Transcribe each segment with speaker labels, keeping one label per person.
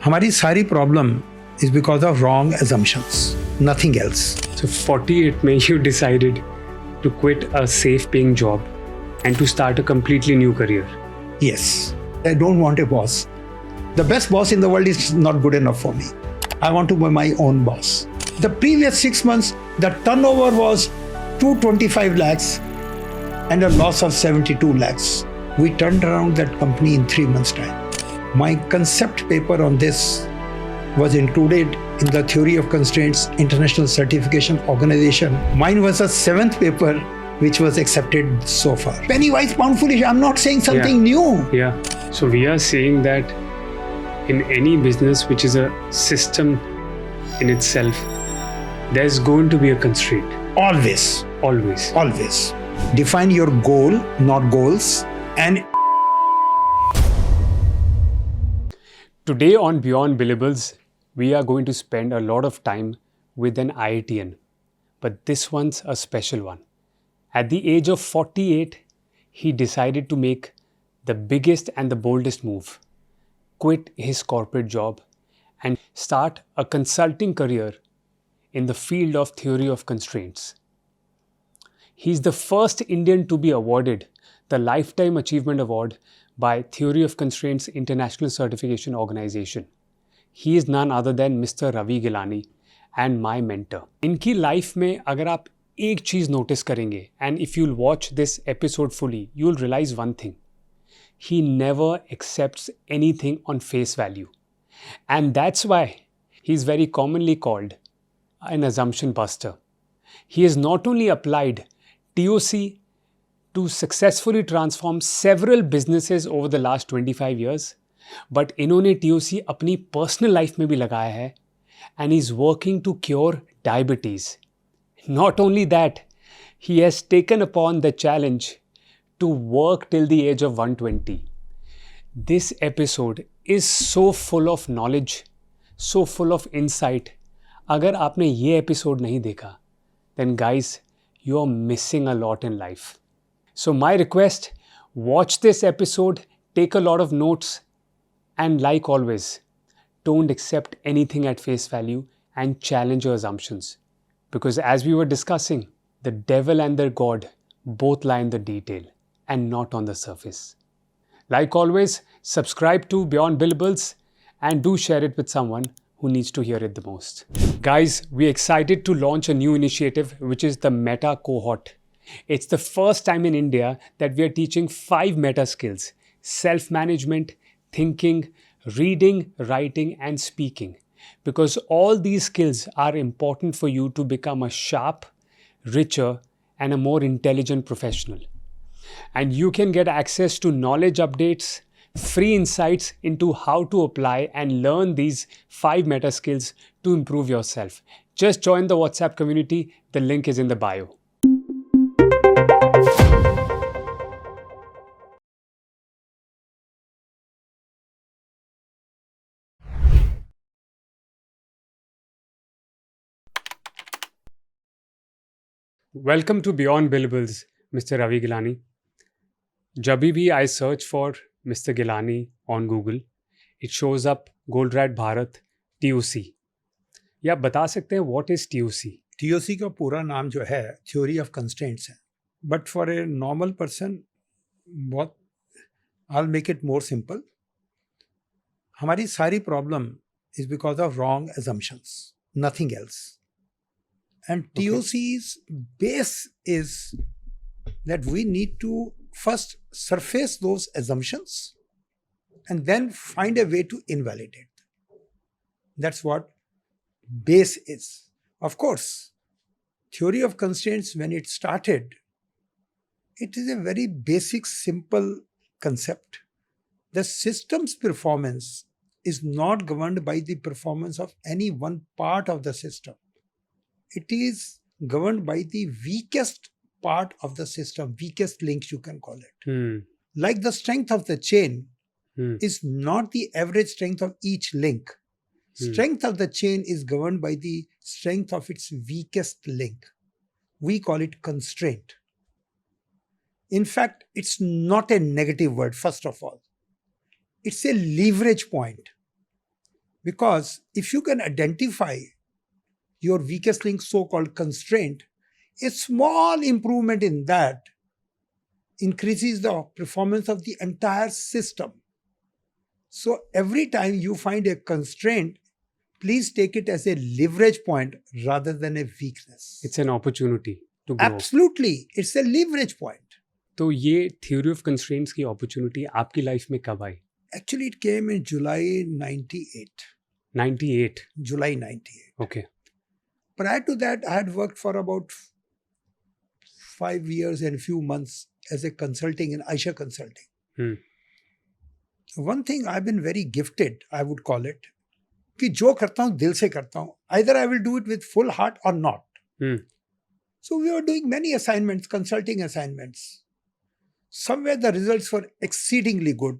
Speaker 1: हमारी सारी problem is because of wrong assumptions, nothing else.
Speaker 2: So 48 May you decided to quit a safe paying job and to start a completely new career.
Speaker 1: Yes, I don't want a boss. The best boss in the world is not good enough for me. I want to be my own boss. The previous 6 months, the turnover was 225 lakhs and a loss of 72 lakhs. We turned around that company in 3 months' time. My concept paper on this was included in the Theory of Constraints International Certification Organization. Mine was the 7th paper which was accepted so far. Penny wise, pound foolish. I'm not saying something new.
Speaker 2: Yeah. So we are saying that in any business which is a system in itself, there's going to be a constraint.
Speaker 1: Always.
Speaker 2: Always.
Speaker 1: Always. Define your goal, not goals. And
Speaker 2: today on Beyond Billables, we are going to spend a lot of time with an IITian, but this one's a special one. At the age of 48, he decided to make the biggest and the boldest move, quit his corporate job and start a consulting career in the field of theory of constraints. He's the first Indian to be awarded the Lifetime Achievement Award by Theory of Constraints International Certification Organization. He is none other than Mr. Ravi Gilani and my mentor. इनकी life में अगर आप एक चीज़ notice करेंगे, and if you'll watch this episode fully, you'll realize one thing. He never accepts anything on face value. And that's why he's very commonly called an assumption buster. He has not only applied TOC to successfully transform several businesses over the last 25 years, but इन्होंने TOC अपनी personal life में भी लगाया है, and he's working to cure diabetes. Not only that, he has taken upon the challenge to work till the age of 120. This episode is so full of knowledge, so full of insight. अगर आपने ये episode नहीं देखा, then guys, you are missing a lot in life. So my request, watch this episode, take a lot of notes, and like always, don't accept anything at face value and challenge your assumptions. Because as we were discussing, the devil and the God both lie in the detail and not on the surface. Like always, subscribe to Beyond Billables and do share it with someone who needs to hear it the most. Guys, we're excited to launch a new initiative, which is the Meta Cohort. It's the first time in India that we are teaching 5 meta skills: self-management, thinking, reading, writing, and speaking. Because all these skills are important for you to become a sharp, richer, and a more intelligent professional. And you can get access to knowledge updates, free insights into how to apply and learn these 5 meta skills to improve yourself. Just join the WhatsApp community. The link is in the bio. Welcome to Beyond Billables, Mr. Ravi Gilani. जब भी I search for Mr. Gilani on Google, it shows up Goldratt Bharat TOC. या आप बता सकते हैं what is TOC?
Speaker 1: TOC का पूरा नाम जो है Theory of Constraints है. But for a normal person, I'll make it more simple. हमारी सारी problem is because of wrong assumptions, nothing else. And TOC's base is that we need to first surface those assumptions and then find a way to invalidate them. That's what base is. Of course, Theory of Constraints, when it started, it is a very basic, simple concept. The system's performance is not governed by the performance of any one part of the system. It is governed by the weakest part of the system, weakest link you can call it. Like the strength of the chain is not the average strength of each link. Strength of the chain is governed by the strength of its weakest link. We call it constraint. In fact, it's not a negative word, first of all. It's a leverage point. Because if you can identify your weakest link, so-called constraint, a small improvement in that increases the performance of the entire system. So every time you find a constraint, please take it as a leverage point rather than a weakness.
Speaker 2: It's an opportunity to grow.
Speaker 1: Absolutely. It's a leverage point.
Speaker 2: तो ये theory of constraints की opportunity आपकी life में कब आई?
Speaker 1: Actually, it came in July 98.
Speaker 2: 98.
Speaker 1: July 98.
Speaker 2: Okay.
Speaker 1: Prior to that, I had worked for about 5 years and few months as a consulting in Eicher Consulting.
Speaker 2: Hmm.
Speaker 1: One thing I've been very gifted, I would call it, कि जो करता हूँ दिल से करता हूँ. Either I will do it with full heart or not.
Speaker 2: Hmm.
Speaker 1: So we were doing many assignments, consulting assignments. Somewhere the results were exceedingly good.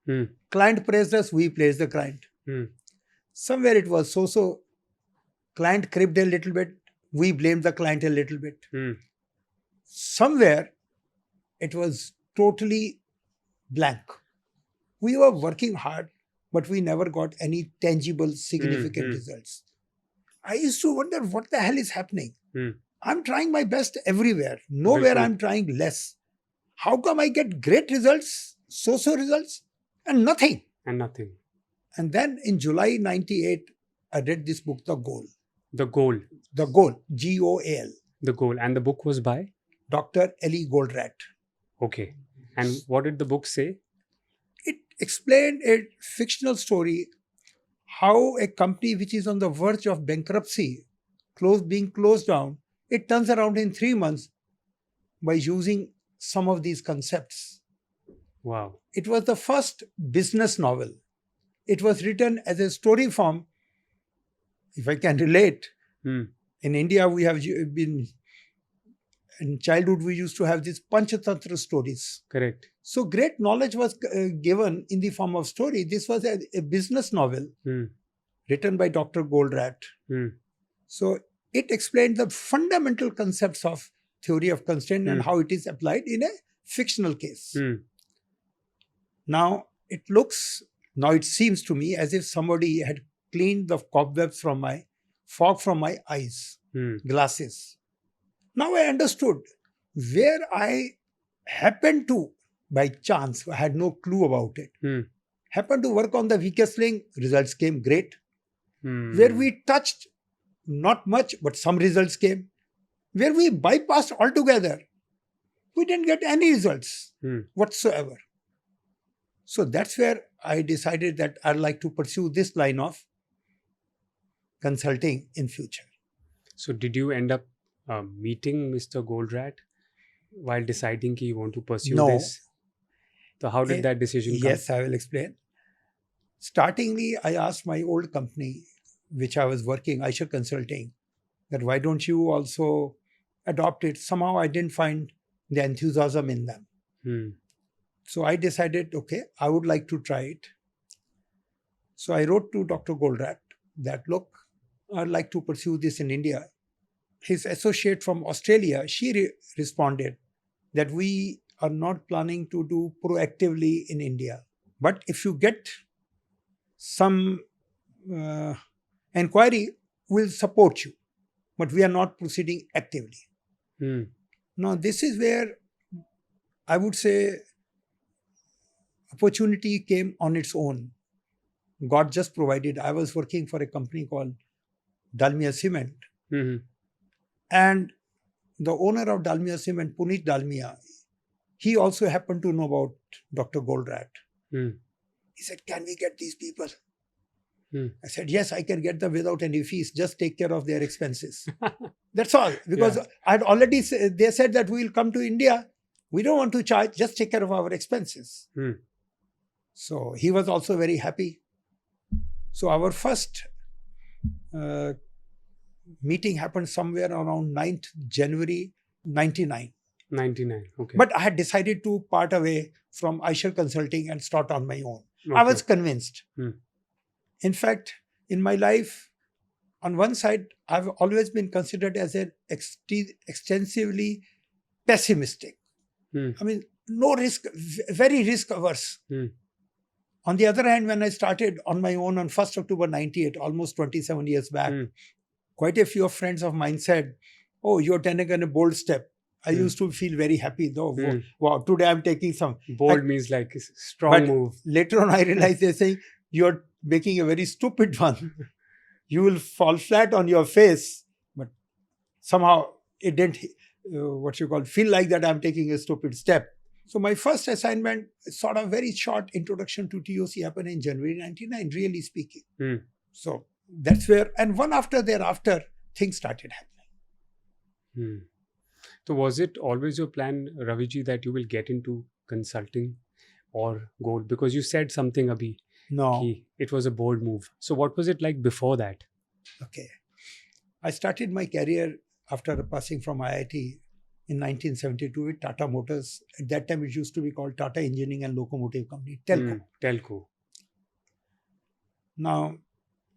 Speaker 2: Hmm.
Speaker 1: Client praised us, we praised the client.
Speaker 2: Hmm.
Speaker 1: Somewhere it was so-so. Client cribbed a little bit, we blamed the client a little bit.
Speaker 2: Hmm.
Speaker 1: Somewhere it was totally blank. We were working hard, but we never got any tangible, significant results. I used to wonder what the hell is happening. I'm trying my best everywhere. Nowhere I'm trying less. How come I get great results, so-so results, and nothing?
Speaker 2: And nothing.
Speaker 1: And then in July 98, I read this book, The Goal.
Speaker 2: The Goal.
Speaker 1: The Goal, G-O-A-L.
Speaker 2: The Goal. And the book was by?
Speaker 1: Dr. Ellie Goldratt.
Speaker 2: Okay. And what did the book say?
Speaker 1: It explained a fictional story, how a company which is on the verge of bankruptcy, being closed down, it turns around in 3 months by using some of these concepts.
Speaker 2: Wow.
Speaker 1: It was the first business novel. It was written as a story form. If I can relate, in India we have been, in childhood we used to have these Panchatantra stories.
Speaker 2: Correct.
Speaker 1: So great knowledge was given in the form of story. This was a business novel written by Dr. Goldratt. So it explained the fundamental concepts of theory of constraint and how it is applied in a fictional case. Now it seems to me as if somebody had cleaned the cobwebs from my fog from my eyes, glasses. Now I understood where I happened to, by chance, I had no clue about it, happened to work on the weakest link, results came great. Where we touched not much, but some results came. Where we bypassed altogether, we didn't get any results whatsoever. So that's where I decided that I'd like to pursue this line of consulting in future.
Speaker 2: So did you end up meeting Mr. Goldratt while deciding you want to pursue this? So how did that decision come?
Speaker 1: Yes, I will explain. Startingly, I asked my old company, which I was working, Eicher Consulting, that why don't you also adopt it? Somehow I didn't find the enthusiasm in them. So I decided, okay, I would like to try it. So I wrote to Dr. Goldratt that, look, I'd like to pursue this in India. His associate from Australia, she responded that we are not planning to do proactively in India. But if you get some inquiry, we'll support you. But we are not proceeding actively. Now, this is where I would say opportunity came on its own. God just provided. I was working for a company called Dalmia Cement. And the owner of Dalmia Cement, Puneet Dalmia, he also happened to know about Dr. Goldratt. He said, can we get these people? I said, yes, I can get them without any fees. Just take care of their expenses. That's all. Because I'd already they said that we will come to India. We don't want to charge. Just take care of our expenses. So he was also very happy. So our first meeting happened somewhere around 9th January 99.
Speaker 2: 99, okay.
Speaker 1: But I had decided to part away from Eicher Consulting and start on my own. Okay. I was convinced. In fact, in my life, on one side, I've always been considered as an extensively pessimistic. I mean, no risk, very risk averse. On the other hand, when I started on my own on 1st October 98, almost 27 years back, quite a few friends of mine said, "Oh, you're taking a bold step." I used to feel very happy though. Wow, today I'm taking some.
Speaker 2: Bold means like strong move.
Speaker 1: Later on, I realized they're saying, "You're making a very stupid one. You will fall flat on your face." But somehow it didn't, feel like that I'm taking a stupid step. So my first assignment, sort of very short introduction to TOC, happened in January 99, really speaking. So that's where, and one after thereafter, things started happening.
Speaker 2: So was it always your plan, Raviji, that you will get into consulting or go? Because you said something, Abhi.
Speaker 1: No.
Speaker 2: It was a bold move. So what was it like before that?
Speaker 1: Okay. I started my career after passing from IIT in 1972 with Tata Motors. At that time, it used to be called Tata Engineering and Locomotive Company,
Speaker 2: Telco.
Speaker 1: Now,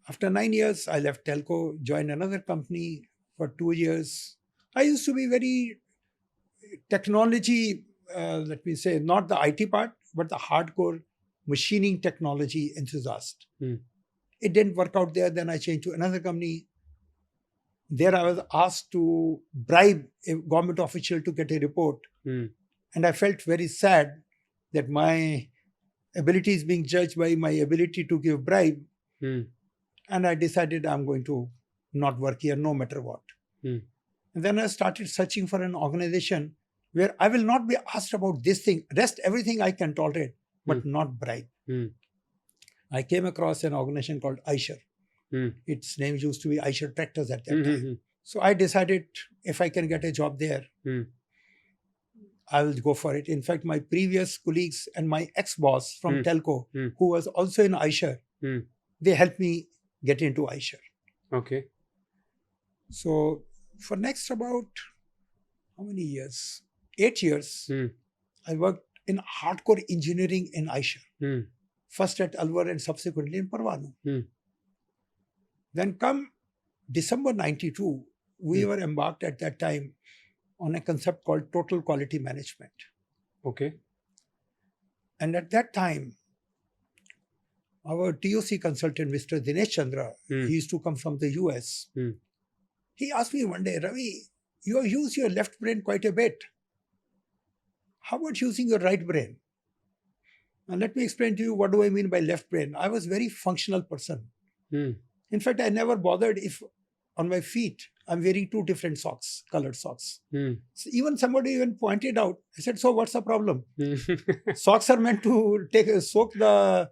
Speaker 1: after 9 years, I left Telco, joined another company for 2 years. I used to be very technology, let me say, not the IT part, but the hardcore machining technology enthusiast. It didn't work out there. Then I changed to another company. There I was asked to bribe a government official to get a report. And I felt very sad that my ability is being judged by my ability to give bribe. And I decided I'm going to not work here no matter what. And then I started searching for an organization where I will not be asked about this thing. Rest, everything I can tolerate, but not bribe. I came across an organization called Eicher. Its name used to be Eicher Tractors at that time. So I decided if I can get a job there, I will go for it. In fact, my previous colleagues and my ex-boss from Telco, who was also in Eicher, they helped me get into Eicher.
Speaker 2: Okay.
Speaker 1: So for next about, how many years? 8 years, I worked in hardcore engineering in Eicher. First at Alwar and subsequently in Parvanu. Then come December 92, we were embarked at that time on a concept called total quality management.
Speaker 2: Okay.
Speaker 1: And at that time, our TOC consultant, Mr. Dinesh Chandra, he used to come from the US. He asked me one day, "Ravi, you use your left brain quite a bit. How about using your right brain?" And let me explain to you what do I mean by left brain. I was a very functional person. In fact, I never bothered if on my feet I'm wearing 2 different socks, colored socks. So even somebody even pointed out, I said, "So what's the problem? Socks are meant to soak the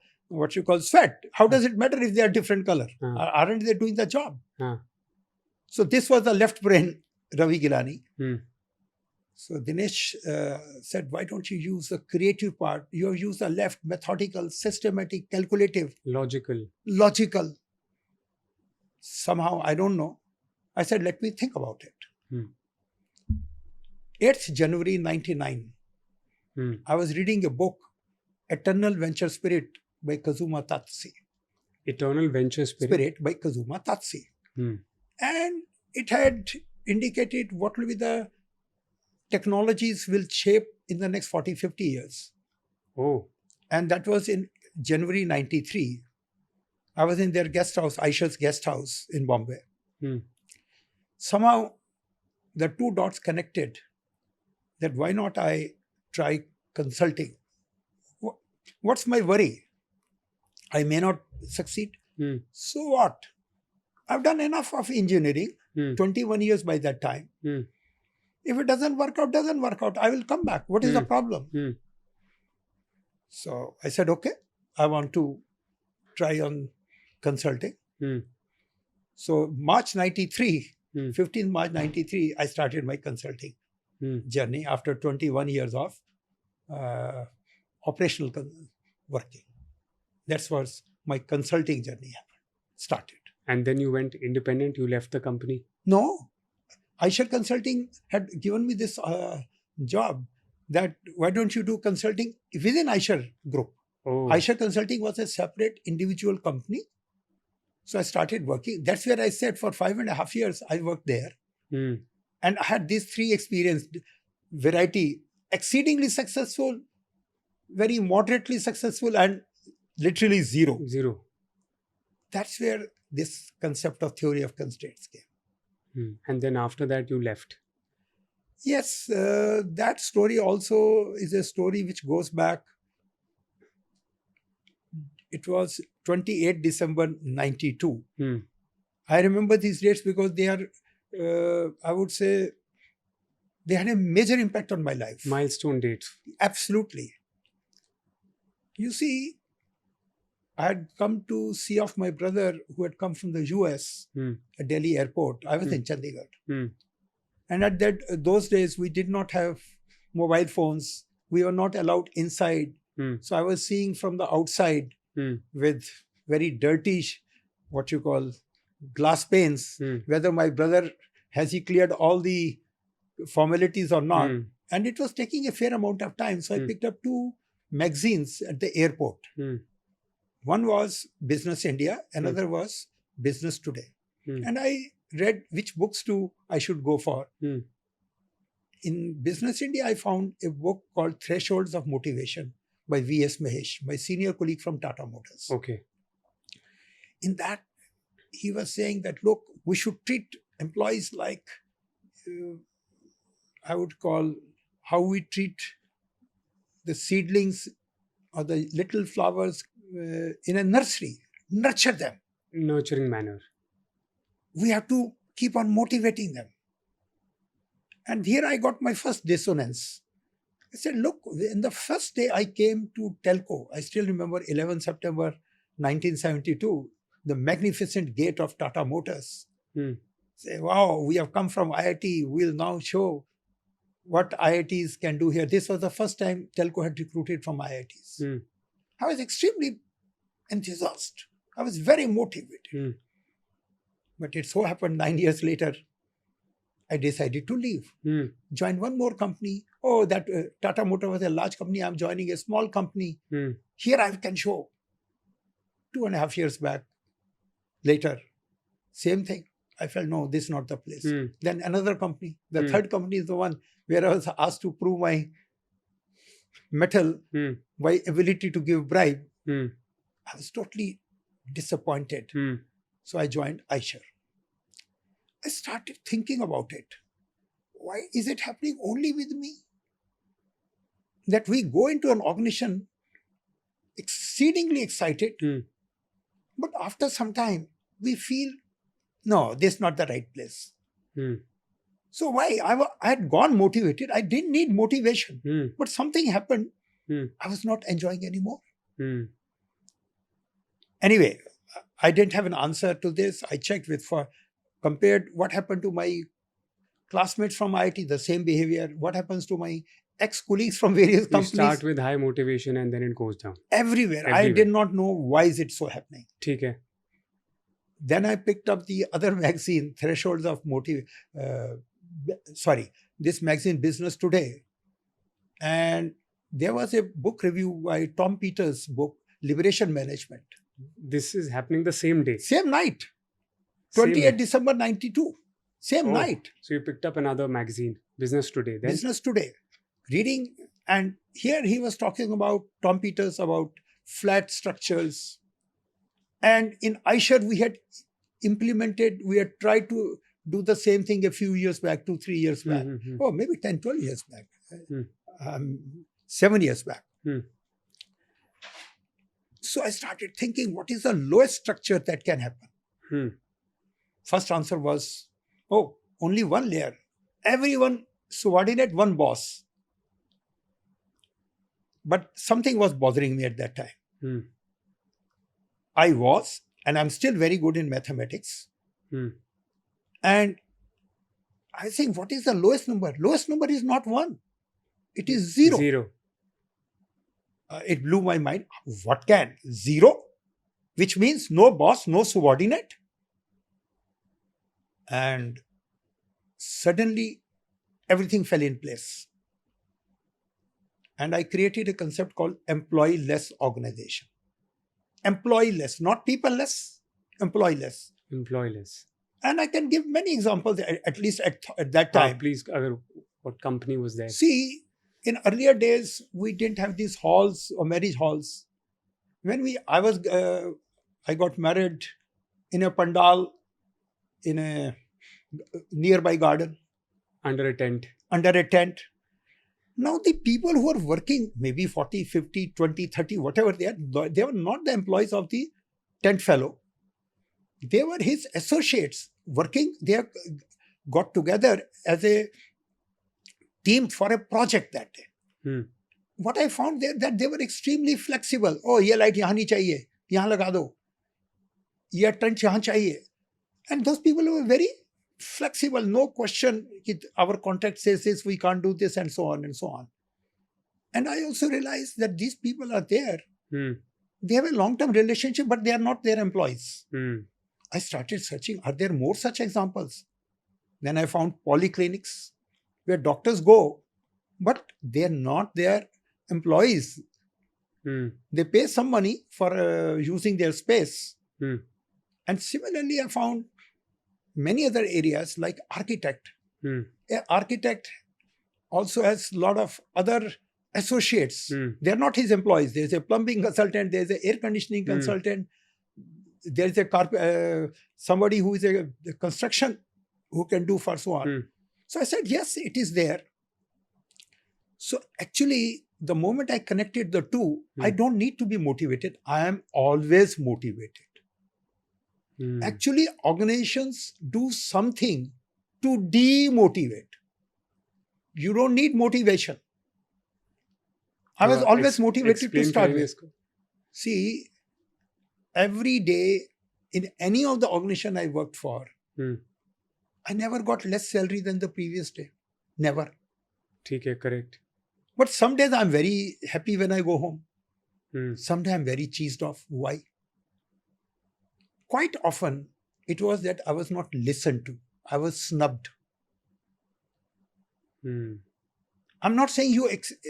Speaker 1: sweat. How does it matter if they are different color? Aren't they doing the job?" So this was the left brain, Ravi Gilani. So Dinesh said, "Why don't you use the creative part? You have used the left, methodical, systematic, calculative, logical. Somehow, I don't know." I said, "Let me think about it." 8th January 99, I was reading a book, Eternal Venture Spirit by Kazuma Tatsi.
Speaker 2: Eternal Venture
Speaker 1: Spirit by Kazuma Tatsi. And it had indicated what will be the technologies will shape in the next 40, 50 years. And that was in January 93. I was in their guest house, Eicher's guest house in Bombay. Somehow, the 2 dots connected that why not I try consulting? What's my worry? I may not succeed. So what? I've done enough of engineering, 21 years by that time. If it doesn't work out, doesn't work out. I will come back. What is the problem? So I said, okay, I want to try on consulting. So March 93, 15th March 93, I started my consulting journey after 21 years of operational working. That was my consulting journey started.
Speaker 2: And then you went independent, you left the company?
Speaker 1: No. Eicher Consulting had given me this job that why don't you do consulting within Eicher Group. Eicher Consulting was a separate individual company. So I started working. That's where I said for 5.5 years, I worked there. And I had these 3 experiences, variety, exceedingly successful, very moderately successful, and literally zero.
Speaker 2: Zero.
Speaker 1: That's where this concept of theory of constraints came.
Speaker 2: And then after that, you left.
Speaker 1: Yes, that story also is a story which goes back. It was 28 December 92. I remember these dates because they are, I would say, they had a major impact on my life.
Speaker 2: Milestone dates.
Speaker 1: Absolutely. You see, I had come to see off my brother who had come from the US at Delhi airport. I was in Chandigarh. And at those days, we did not have mobile phones. We were not allowed inside. So I was seeing from the outside with very dirty, what you call, glass panes, whether my brother, has he cleared all the formalities or not. And it was taking a fair amount of time. So I picked up 2 magazines at the airport. One was Business India, another was Business Today. And I read which books I should go for. In Business India, I found a book called Thresholds of Motivation by V.S. Mahesh, my senior colleague from Tata Motors.
Speaker 2: Okay.
Speaker 1: In that, he was saying that, look, we should treat employees like, I would call, how we treat the seedlings or the little flowers in a nursery. Nurture them.
Speaker 2: Nurturing manner.
Speaker 1: We have to keep on motivating them. And here I got my first dissonance. I said, look, in the first day I came to Telco, I still remember 11 September 1972, the magnificent gate of Tata Motors. Say, wow, we have come from IIT. We'll now show what IITs can do here. This was the first time Telco had recruited from IITs. I was extremely enthusiastic. I was very motivated. But it so happened 9 years later, I decided to leave. Join one more company. Oh, that Tata Motor was a large company. I'm joining a small company. Here I can show. 2.5 years back, later, same thing. I felt, no, this is not the place. Then another company. The third company is the one where I was asked to prove my mettle, my ability to give bribe. I was totally disappointed. So I joined Eicher. I started thinking about it. Why is it happening only with me? That we go into an organization exceedingly excited, but after some time, we feel, no, this is not the right place. So why? I had gone motivated. I didn't need motivation. But something happened. I was not enjoying anymore. Anyway, I didn't have an answer to this. I checked compared what happened to my classmates from IIT, the same behavior. What happens to my ex-colleagues from various companies?
Speaker 2: You start with high motivation and then it goes down.
Speaker 1: Everywhere. I did not know why is it so happening.
Speaker 2: Okay.
Speaker 1: Then I picked up the other magazine, Thresholds of this magazine, Business Today. And there was a book review by Tom Peters' book, Liberation Management.
Speaker 2: This is happening the same day.
Speaker 1: Same night. 28 December 92. Same night.
Speaker 2: So you picked up another magazine, Business Today. Then?
Speaker 1: Business Today. Reading. And here he was talking about, Tom Peters, about flat structures. And in Eicher, we had tried to do the same thing a few years back, 2-3 years back. Oh, maybe 10-12 years back. 7 years back. So I started thinking, what is the lowest structure that can happen? First answer was, only one layer. Everyone subordinate, one boss. But something was bothering me at that time. I was, and I'm still very good in mathematics. And I think, what is the lowest number? Lowest number is not 1. It is 0. It blew my mind. What can? 0? Which means no boss, no subordinate. And suddenly, everything fell in place. And I created a concept called employee-less organization. Employee-less, not people-less, employee-less.
Speaker 2: Employee-less.
Speaker 1: And I can give many examples, at least at that time.
Speaker 2: Please, what company was there?
Speaker 1: See, in earlier days, we didn't have these halls or marriage halls. I got married in a pandal in a nearby garden
Speaker 2: Under a tent.
Speaker 1: under a tent. Now the people who are working, maybe 40, 50, 20, 30, whatever they were not the employees of the tent fellow. They were his associates working. They got together as a team for a project that day.
Speaker 2: Hmm.
Speaker 1: What I found there that they were extremely flexible. Oh, ye light yahan nahi chahiye, yahan laga do. Ye tent yahan chahiye. And those people were very flexible, no question. Our contract says this, we can't do this, and so on and so on. And I also realized that these people are there.
Speaker 2: Hmm.
Speaker 1: They have a long-term relationship, but they are not their employees.
Speaker 2: Hmm.
Speaker 1: I started searching, are there more such examples? Then I found polyclinics where doctors go, but they are not their employees.
Speaker 2: Hmm.
Speaker 1: They pay some money for using their space.
Speaker 2: Hmm.
Speaker 1: And similarly, I found many other areas like architect.
Speaker 2: Hmm.
Speaker 1: An architect also has a lot of other associates.
Speaker 2: Hmm.
Speaker 1: They're not his employees. There's a plumbing consultant, there's an air conditioning consultant, there's a somebody who is a construction who can do for so on.
Speaker 2: Hmm.
Speaker 1: So I said, yes, it is there. So actually, the moment I connected the two, I don't need to be motivated. I am always motivated.
Speaker 2: Hmm.
Speaker 1: Actually, organizations do something to demotivate. You don't need motivation. I was always motivated to start with. See, every day in any of the organization I worked for, I never got less salary than the previous day. Never.
Speaker 2: ठीक है, correct.
Speaker 1: But some days I'm very happy when I go home. Some days I'm very cheesed off. Why? Quite often, it was that I was not listened to. I was snubbed. I'm not saying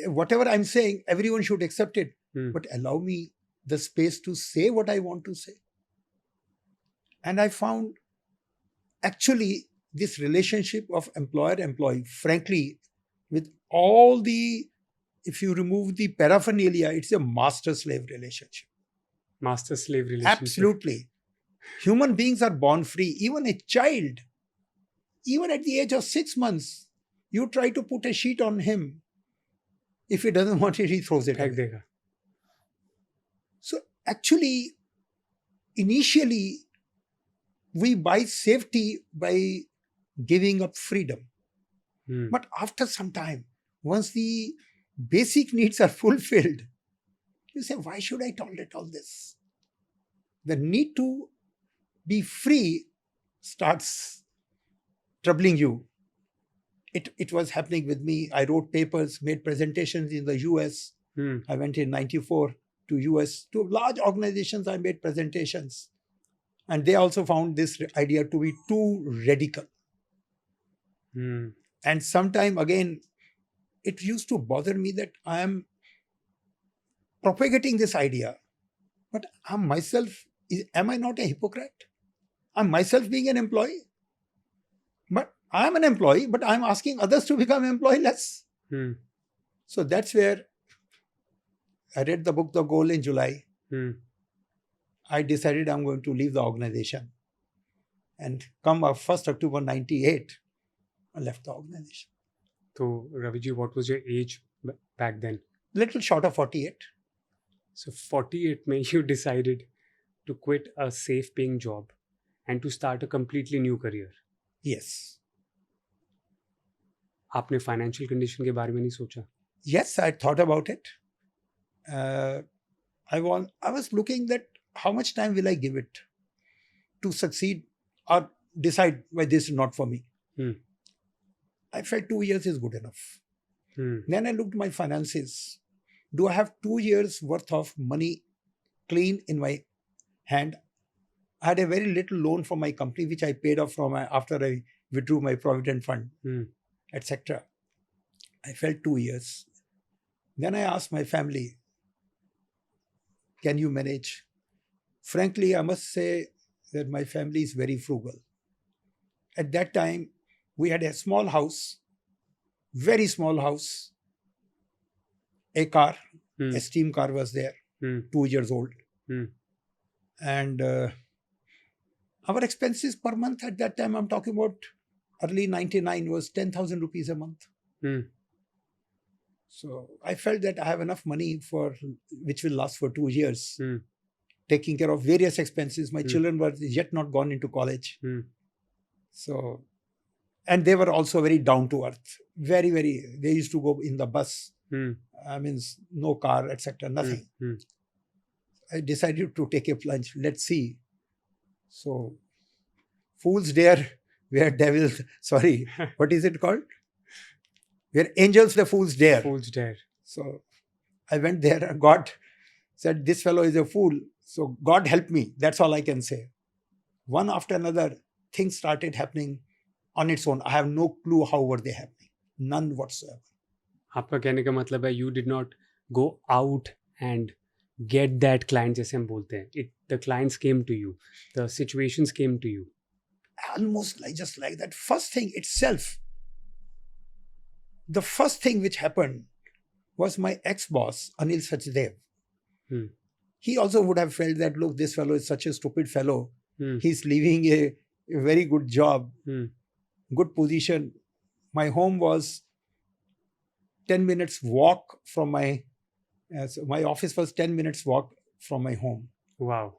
Speaker 1: whatever I'm saying, everyone should accept it. But allow me the space to say what I want to say. And I found actually this relationship of employer-employee, frankly, with all the, if you remove the paraphernalia, it's a master-slave relationship.
Speaker 2: Master-slave relationship.
Speaker 1: Absolutely. Human beings are born free. Even a child, even at the age of 6 months, you try to put a sheet on him. If he doesn't want it, he throws it away. So actually, initially, we buy safety by giving up freedom. But after some time, once the basic needs are fulfilled, you say, why should I tolerate all this? The need to be free starts troubling you. It was happening with me. I wrote papers, made presentations in the US. I went in 94 to US. To large organizations, I made presentations. And they also found this idea to be too radical. And sometime again, it used to bother me that I am propagating this idea. But I'm myself, am I not a hypocrite? I'm myself being an employee. But I'm an employee, but I'm asking others to become employeeless. So that's where I read the book, The Goal, in July. I decided I'm going to leave the organization. And come 1st October 98, I left the organization.
Speaker 2: So, Raviji, what was your age back then?
Speaker 1: Little short of 48.
Speaker 2: So, 48 mein you decided to quit a safe paying job and to start a completely new career.
Speaker 1: Yes.
Speaker 2: आपने financial condition के बारे में नहीं सोचा?
Speaker 1: Yes, I thought about it. I was looking that how much time will I give it to succeed or decide why this is not for me. I felt 2 years is good enough. Then I looked at my finances. Do I have 2 years worth of money clean in my hand? I had a very little loan from my company, which I paid off after I withdrew my provident fund, etc. I felt 2 years. Then I asked my family, can you manage? Frankly, I must say that my family is very frugal. At that time, we had a small house, very small house, a car, a steam car was there, 2 years old.
Speaker 2: Hmm.
Speaker 1: And our expenses per month at that time, I'm talking about early 99, was 10,000 rupees a month.
Speaker 2: Hmm.
Speaker 1: So I felt that I have enough money for which will last for 2 years,
Speaker 2: Hmm.
Speaker 1: taking care of various expenses. My
Speaker 2: Hmm.
Speaker 1: children were yet not gone into college.
Speaker 2: Hmm.
Speaker 1: So, and they were also very down to earth. Very, very, they used to go in the bus.
Speaker 2: Hmm.
Speaker 1: I mean, no car, etc., nothing.
Speaker 2: Hmm.
Speaker 1: I decided to take a plunge. Let's see. So, fools dare, where devils, sorry, what is it called? Where angels, the fools dare.
Speaker 2: Fool's dare.
Speaker 1: So, I went there and God said, this fellow is a fool. So, God help me. That's all I can say. One after another, things started happening on its own. I have no clue how were they happening. None whatsoever.
Speaker 2: आपका कहने का मतलब है you did not go out and get that client जैसे हम बोलते हैं. The clients came to you. The situations came to you.
Speaker 1: Almost like just like that. First thing itself, the first thing which happened was my ex-boss, Anil Sachdev.
Speaker 2: Hmm.
Speaker 1: He also would have felt that, look, this fellow is such a stupid fellow.
Speaker 2: Hmm.
Speaker 1: He's leaving a very good job,
Speaker 2: Hmm.
Speaker 1: good position. My home was 10 minutes walk from so my office was 10 minutes walk from my home.
Speaker 2: Wow.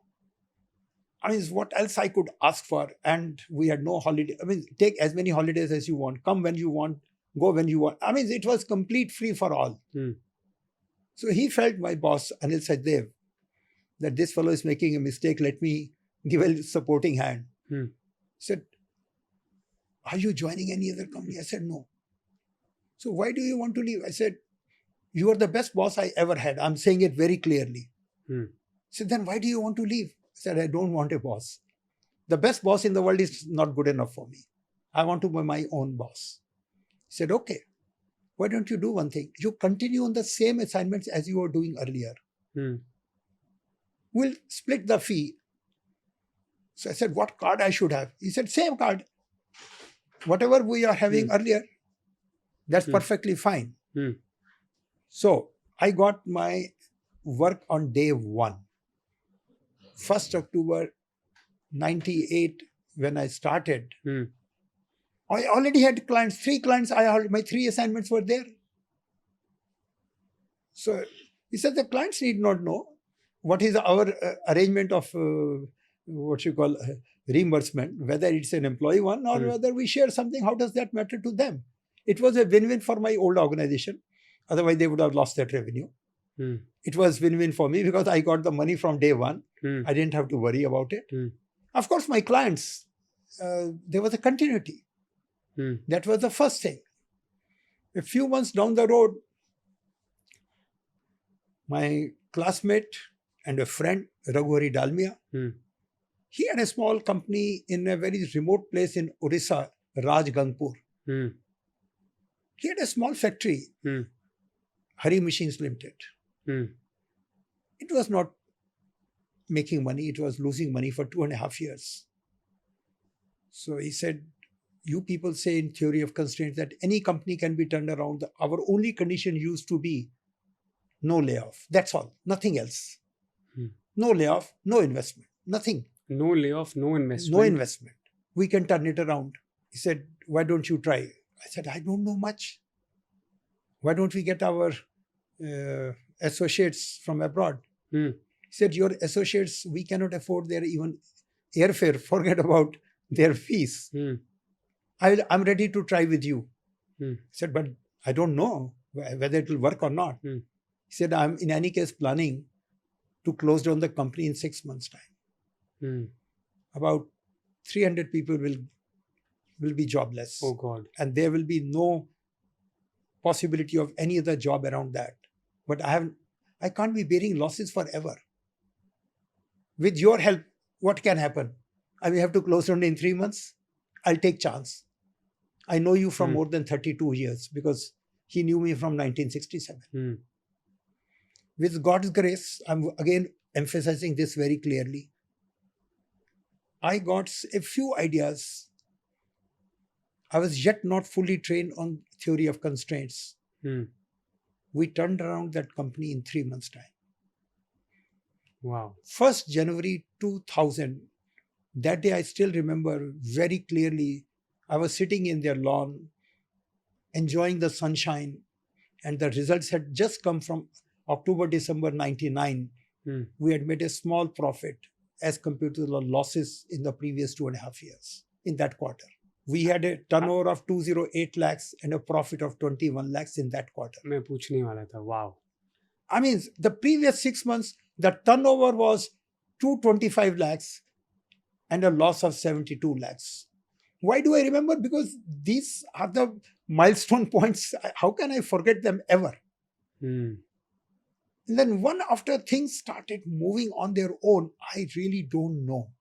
Speaker 1: I mean, what else I could ask for? And we had no holiday. I mean, take as many holidays as you want, come when you want, go when you want. I mean, it was complete free for all.
Speaker 2: Hmm.
Speaker 1: So he felt, my boss, Anil Sachdev, that this fellow is making a mistake. Let me give a supporting hand.
Speaker 2: Hmm.
Speaker 1: He said, are you joining any other company? I said, no. So why do you want to leave? I said, you are the best boss I ever had. I'm saying it very clearly.
Speaker 2: Hmm.
Speaker 1: He said, then why do you want to leave? I said, I don't want a boss. The best boss in the world is not good enough for me. I want to be my own boss. He said, okay, why don't you do one thing? You continue on the same assignments as you were doing earlier.
Speaker 2: Hmm.
Speaker 1: We'll split the fee. So I said, what card I should have? He said, same card. Whatever we are having earlier, that's perfectly fine.
Speaker 2: Hmm.
Speaker 1: So I got my work on day one. 1st October 98, when I started,
Speaker 2: Hmm.
Speaker 1: I already had clients, 3 clients. My 3 assignments were there. So he said the clients need not know what is our arrangement of what you call reimbursement, whether it's an employee one or whether we share something. How does that matter to them? It was a win-win for my old organization. Otherwise, they would have lost that revenue.
Speaker 2: Hmm.
Speaker 1: It was win-win for me because I got the money from day one.
Speaker 2: Hmm.
Speaker 1: I didn't have to worry about it.
Speaker 2: Hmm.
Speaker 1: Of course, my clients, there was a continuity.
Speaker 2: Hmm.
Speaker 1: That was the first thing. A few months down the road, my classmate and a friend, Raghuvari Dalmia,
Speaker 2: Hmm.
Speaker 1: he had a small company in a very remote place in Orissa, Rajgangpur.
Speaker 2: Hmm.
Speaker 1: He had a small factory,
Speaker 2: Hmm.
Speaker 1: Hari Machines Limited.
Speaker 2: Hmm.
Speaker 1: It was not making money, it was losing money for 2.5 years. So he said, you people say in theory of constraints that any company can be turned around. Our only condition used to be no layoff. That's all, nothing else.
Speaker 2: Hmm.
Speaker 1: No layoff, no investment, nothing.
Speaker 2: No layoff, no investment.
Speaker 1: No investment. We can turn it around. He said, why don't you try? I said, I don't know much. Why don't we get our associates from abroad?
Speaker 2: Hmm.
Speaker 1: He said, your associates, we cannot afford their even airfare. Forget about their fees.
Speaker 2: Hmm.
Speaker 1: I'm ready to try with you.
Speaker 2: Hmm.
Speaker 1: He said, but I don't know whether it will work or not.
Speaker 2: Hmm.
Speaker 1: He said, I'm in any case planning to close down the company in 6 months' time.
Speaker 2: Hmm.
Speaker 1: About 300 people will be jobless.
Speaker 2: Oh God.
Speaker 1: And there will be no possibility of any other job around that. But I can't be bearing losses forever. With your help, what can happen? I will have to close down in 3 months. I'll take chance. I know you from more than 32 years because he knew me from 1967.
Speaker 2: Hmm.
Speaker 1: With God's grace, I'm again emphasizing this very clearly. I got a few ideas. I was yet not fully trained on theory of constraints.
Speaker 2: Hmm.
Speaker 1: We turned around that company in 3 months' time.
Speaker 2: Wow.
Speaker 1: 1st January 2000, that day I still remember very clearly. I was sitting in their lawn, enjoying the sunshine, and the results had just come from October, December 99. We had made a small profit as compared to the losses in the previous 2.5 years in that quarter. We had a turnover of 208 lakhs and a profit of 21 lakhs in that quarter.
Speaker 2: मैं पूछने वाला था. Wow.
Speaker 1: I mean, the previous 6 months, the turnover was 225 lakhs and a loss of 72 lakhs. Why do I remember? Because these are the milestone points. How can I forget them ever?
Speaker 2: Hmm.
Speaker 1: And then one after things started moving on their own, I really don't know.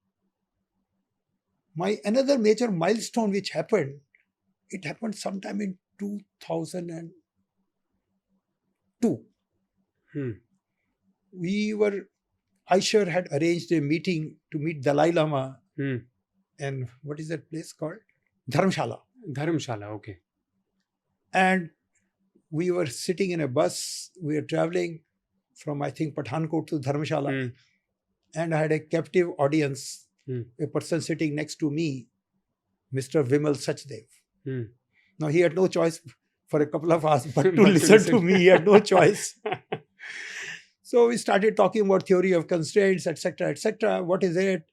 Speaker 1: My another major milestone which happened, it happened sometime in 2002. Eicher had arranged a meeting to meet Dalai Lama. And what is that place called? Dharamshala.
Speaker 2: Dharamshala, okay.
Speaker 1: And we were sitting in a bus. We were traveling from, I think, Pathankot to Dharamshala. And I had a captive audience, a person sitting next to me, Mr. Vimal Sachdev. Now, he had no choice for a couple of hours, but to listen to me, he had no choice. So we started talking about theory of constraints, etc., etc. What is it?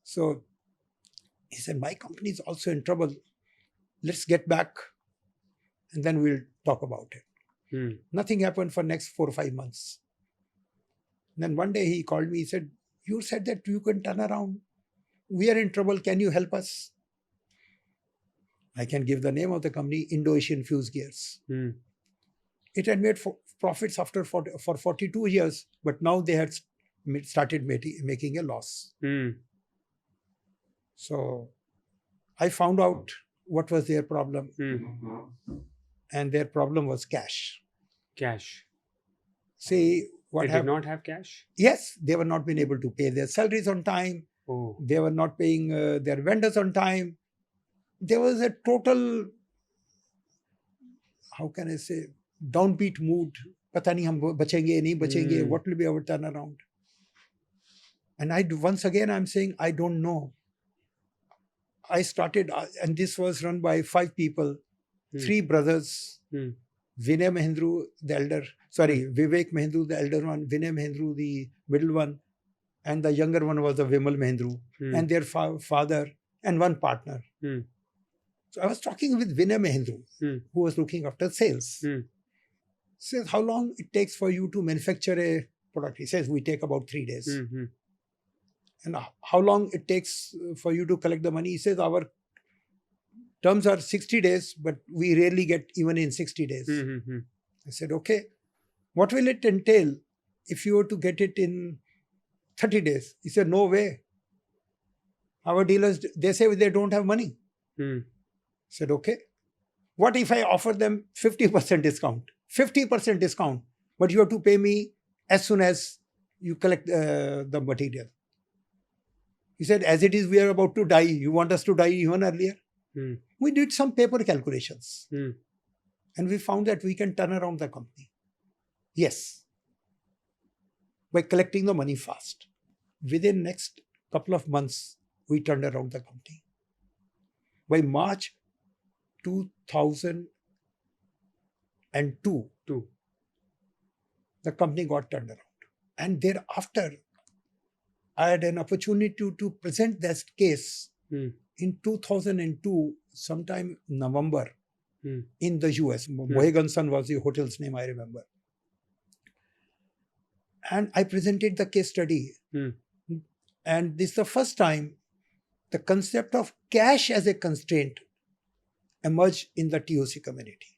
Speaker 1: So he said, my company is also in trouble. Let's get back and then we'll talk about it. Nothing happened for next 4 or 5 months. Then one day he called me, he said, you said that you can turn around. We are in trouble. Can you help us? I can give the name of the company, Indo-Asian Fuse Gears. It had made profits for 42 years, but now they had started making a loss. So I found out what was their problem. And their problem was cash.
Speaker 2: Cash.
Speaker 1: See, what
Speaker 2: They did not have cash?
Speaker 1: Yes, they were not being able to pay their salaries on time.
Speaker 2: Oh.
Speaker 1: They were not paying their vendors on time. There was a total, how can I say, downbeat mood. Pata nahi hum bachenge, nahi bachenge. What will be our turnaround? And once again, I'm saying, I don't know. I started, and this was run by 5 people, 3 brothers. Vinay Mahendru, the elder, Vivek Mahendru, the elder one, Vinay Mahendru, the middle one, and the younger one was the Vimal Mahendru, and their father and one partner. So I was talking with Vinay Mahendru, who was looking after sales. Says, how long it takes for you to manufacture a product? He says, we take about 3 days. And how long it takes for you to collect the money? He says, our terms are 60 days, but we rarely get even in 60 days. I said, okay, what will it entail if you were to get it in 30 days? He said, no way. Our dealers, they say they don't have money. I said, okay. What if I offer them 50% discount? 50% discount, but you have to pay me as soon as you collect the material. He said, as it is, we are about to die. You want us to die even earlier? We did some paper calculations. And we found that we can turn around the company. Yes. By collecting the money fast. Within next couple of months, we turned around the company. By March 2002, the company got turned around. And thereafter, I had an opportunity to present that case in 2002, sometime November, in the US. Mohegan Sun was the hotel's name, I remember. And I presented the case study. And this is the first time the concept of cash as a constraint emerged in the TOC community.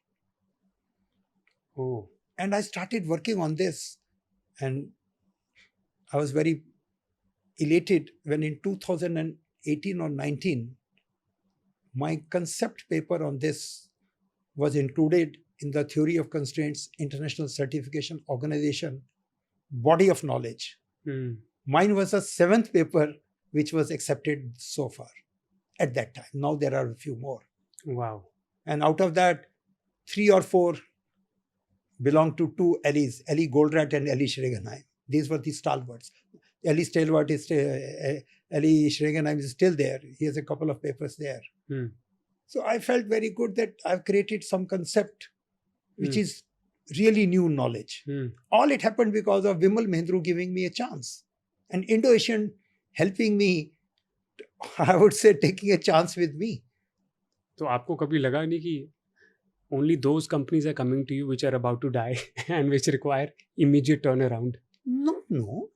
Speaker 2: Oh.
Speaker 1: And I started working on this. And I was very elated when in 2018 or 19, my concept paper on this was included in the Theory of Constraints International Certification Organization body of knowledge. Mine was the 7th paper which was accepted so far at that time. Now there are a few more.
Speaker 2: Wow.
Speaker 1: And out of that, 3 or 4 belong to 2 Ellies, Ellie Goldratt and Ellie Shreganheim. These were the stalwarts. Ellie Stalwart is Ellie Schregenheim is still there. He has a couple of papers there. So I felt very good that I've created some concept which is really new knowledge. All it happened because of Vimal Mehndru giving me a chance. And Indo-Asian helping me, I would say, taking a chance with me.
Speaker 2: तो आपको कभी लगा नहीं कि only those companies are coming to you which are about to die and which require immediate turnaround?
Speaker 1: No.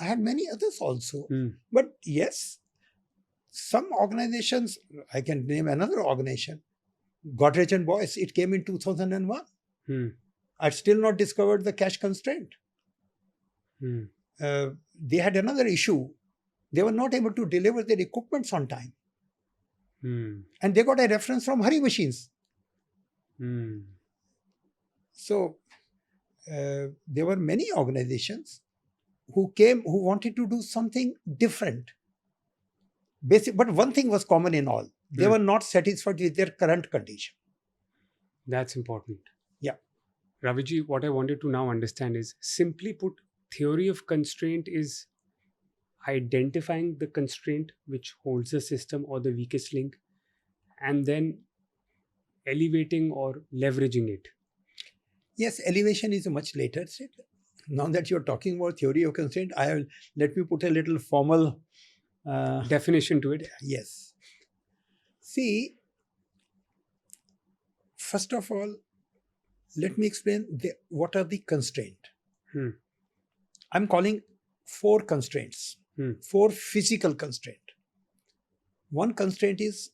Speaker 1: I had many others also. But yes, some organizations, I can name another organization, Godrej and Boyce, it came in 2001. I'd still not discovered the cash constraint. They had another issue. They were not able to deliver their equipments on time. And they got a reference from Hari Machines. So there were many organizations who wanted to do something different. But one thing was common in all. They were not satisfied with their current condition.
Speaker 2: That's important.
Speaker 1: Yeah.
Speaker 2: Raviji, what I wanted to now understand is, simply put, theory of constraint is identifying the constraint which holds the system or the weakest link, and then elevating or leveraging it.
Speaker 1: Yes, elevation is a much later step. Now that you're talking about theory of constraint, let me put a little formal
Speaker 2: definition to it.
Speaker 1: Yes. See, first of all, let me explain what are the constraints. I'm calling 4 constraints, 4 physical constraints. One constraint is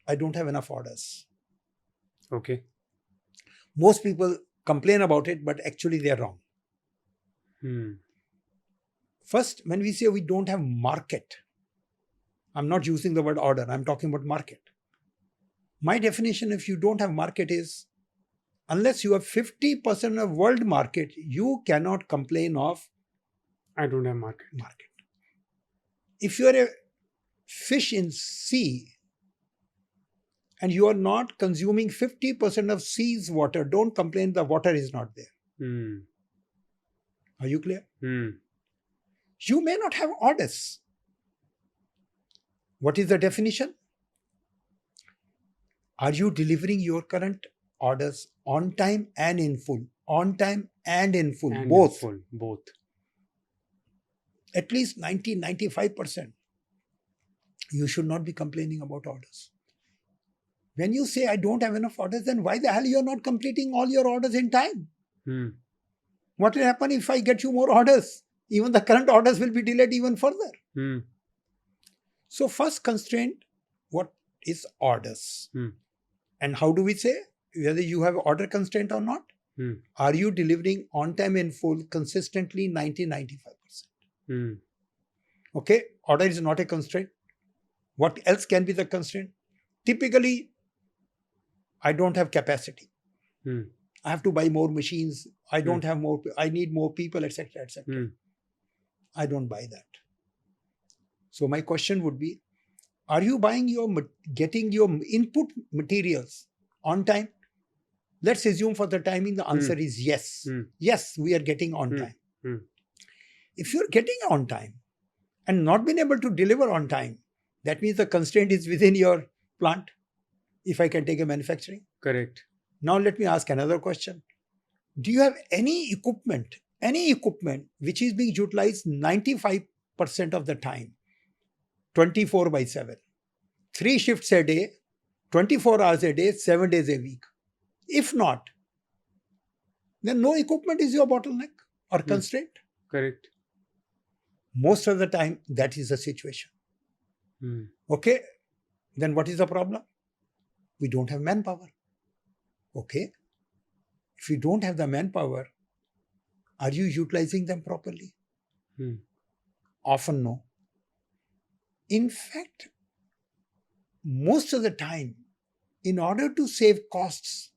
Speaker 1: I don't have enough orders.
Speaker 2: Okay.
Speaker 1: Most people complain about it, but actually they are wrong. First, when we say we don't have market, I'm not using the word order, I'm talking about market. My definition, if you don't have market, is unless you have 50% of world market, you cannot complain of
Speaker 2: I don't have market.
Speaker 1: If you are a fish in sea and you are not consuming 50% of sea's water, don't complain the water is not there. Are you clear? You may not have orders. What is the definition? Are you delivering your current orders on time and in full? On time and in full,
Speaker 2: And
Speaker 1: both.
Speaker 2: in full, both.
Speaker 1: At least 90-95%. You should not be complaining about orders. When you say I don't have enough orders, then why the hell you are not completing all your orders in time? What will happen if I get you more orders? Even the current orders will be delayed even further. So first constraint, what is orders? And how do we say whether you have order constraint or not? Are you delivering on time in full consistently 90-95%? Okay, order is not a constraint. What else can be the constraint? Typically, I don't have capacity. I have to buy more machines. I don't have more. I need more people, etc., etc. I don't buy that. So my question would be: are you getting your input materials on time? Let's assume for the timing the answer is yes. Yes, we are getting on time. If you're getting on time and not been able to deliver on time, that means the constraint is within your plant. If I can take a manufacturing.
Speaker 2: Correct.
Speaker 1: Now let me ask another question. Do you have any equipment which is being utilized 95% of the time, 24/7, 3 shifts a day, 24 hours a day, 7 days a week? If not, then no equipment is your bottleneck or constraint.
Speaker 2: Correct.
Speaker 1: Most of the time, that is the situation. Okay, then what is the problem? We don't have manpower. Okay, if you don't have the manpower, are you utilizing them properly? Often no. In fact, most of the time, in order to save costs,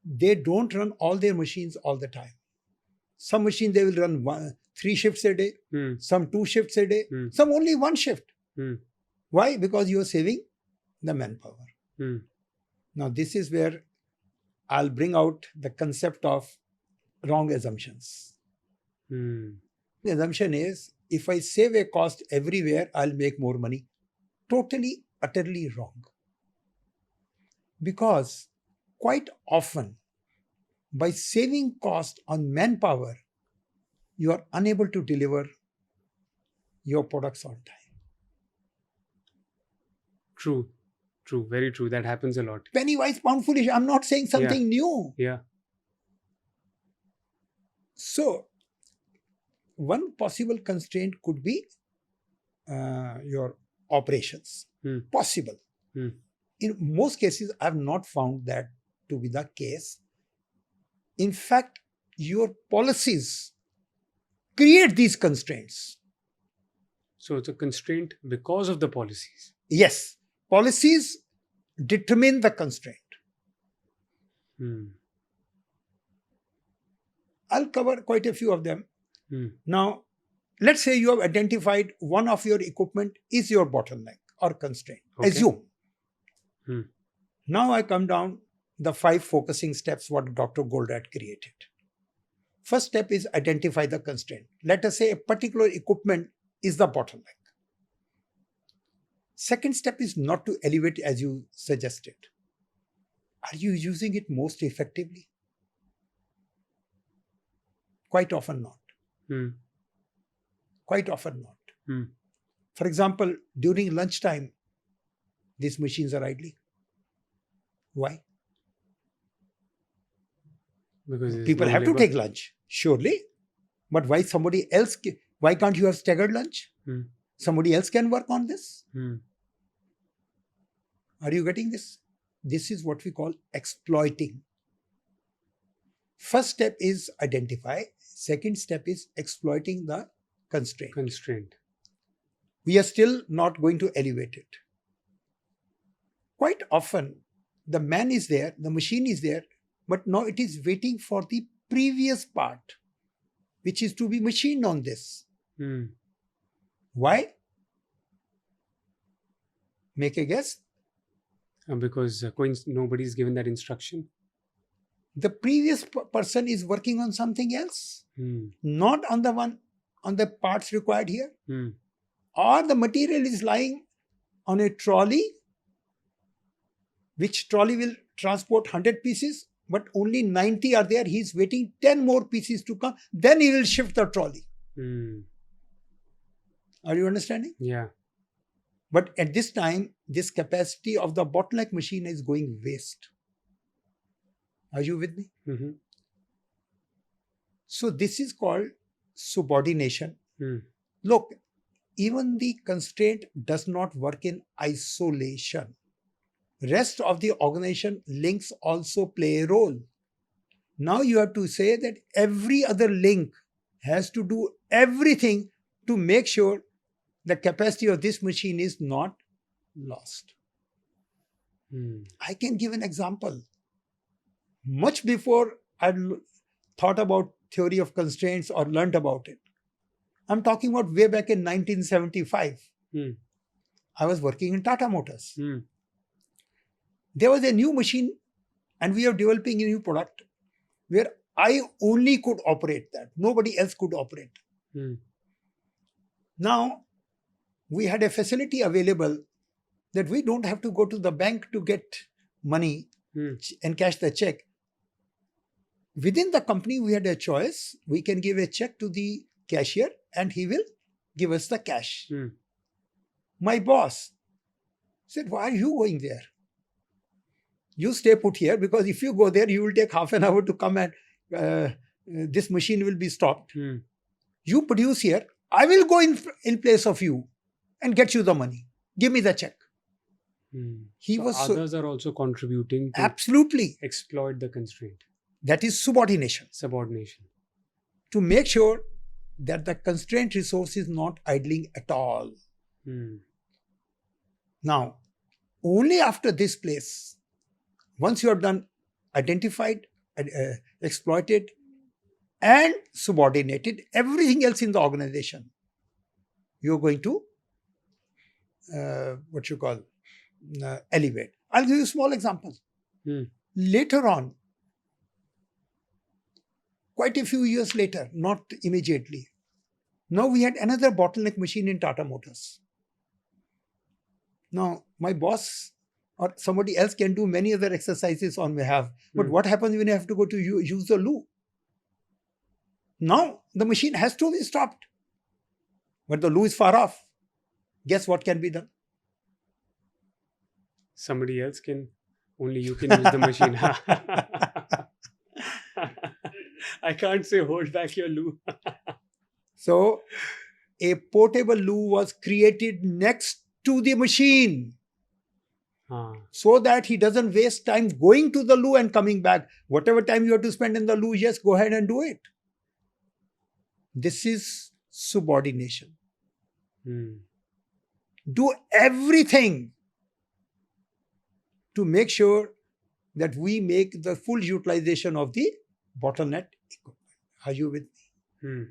Speaker 1: they don't run all their machines all the time. Some machines they will run 3 shifts a day, some 2 shifts a day, some only 1 shift. Why? Because you are saving the manpower. Now this is where I'll bring out the concept of wrong assumptions. The assumption is if I save a cost everywhere, I'll make more money. Totally, utterly wrong. Because quite often, by saving cost on manpower, you are unable to deliver your products on time.
Speaker 2: True. True. Very true. That happens a lot.
Speaker 1: Penny wise, pound foolish. I'm not saying something new.
Speaker 2: Yeah.
Speaker 1: So, one possible constraint could be your operations. Possible. In most cases, I have not found that to be the case. In fact, your policies create these constraints.
Speaker 2: So it's a constraint because of the policies.
Speaker 1: Yes, policies determine the constraint. I'll cover quite a few of them. Now, let's say you have identified one of your equipment is your bottleneck or constraint.
Speaker 2: Okay.
Speaker 1: Assume. Now I come down the 5 focusing steps what Dr. Goldratt created. First step is identify the constraint. Let us say a particular equipment is the bottleneck. Second step is not to elevate as you suggested. Are you using it most effectively? Quite often not. Quite often not. For example, during lunchtime, these machines are idling. Why?
Speaker 2: Because
Speaker 1: people have to take lunch, surely. But why somebody else? Why can't you have staggered lunch? Somebody else can work on this. Are you getting this? This is what we call exploiting. First step is identify. Second step is exploiting the constraint. We are still not going to elevate it. Quite often, the man is there, the machine is there, but now it is waiting for the previous part, which is to be machined on this. Why? Make a guess.
Speaker 2: Because nobody is given that instruction.
Speaker 1: The previous person is working on something else, not on the parts required here. Or the material is lying on a trolley, which trolley will transport 100 pieces, but only 90 are there. He is waiting 10 more pieces to come. Then he will shift the trolley. Are you understanding?
Speaker 2: Yeah.
Speaker 1: But at this time, this capacity of the bottleneck machine is going waste. Are you with me? So this is called subordination. Look, even the constraint does not work in isolation. Rest of the organization links also play a role. Now you have to say that every other link has to do everything to make sure the capacity of this machine is not lost. I can give an example. Much before I thought about theory of constraints or learned about it, I'm talking about way back in 1975. I was working in Tata Motors. There was a new machine and we are developing a new product where I only could operate that. Nobody else could operate. Now, we had a facility available that we don't have to go to the bank to get money and cash the check. Within the company, we had a choice. We can give a check to the cashier and he will give us the cash. My boss said, why are you going there? You stay put here because if you go there, you will take half an hour to come and this machine will be stopped. You produce here. I will go in place of you and get you the money. Give me the check.
Speaker 2: Others are also contributing to
Speaker 1: absolutely
Speaker 2: exploit the constraint.
Speaker 1: That is subordination. To make sure that the constraint resource is not idling at all. Now, only after this place, once you have done identified, exploited, and subordinated everything else in the organization, you're going to elevate. I'll give you a small example. Later on, quite a few years later, not immediately, Now we had another bottleneck machine in Tata Motors. Now my boss or somebody else can do many other exercises on behalf. But what happens when you have to go to use the loo? Now the machine has to be stopped. But the loo is far off. Guess what can be done?
Speaker 2: Somebody else can, only you can use the machine. I can't say hold back your loo.
Speaker 1: So a portable loo was created next to the machine so that he doesn't waste time going to the loo and coming back. Whatever time you have to spend in the loo, yes, go ahead and do it. This is subordination. Do everything to make sure that we make the full utilization of the bottleneck equipment. Are you with me?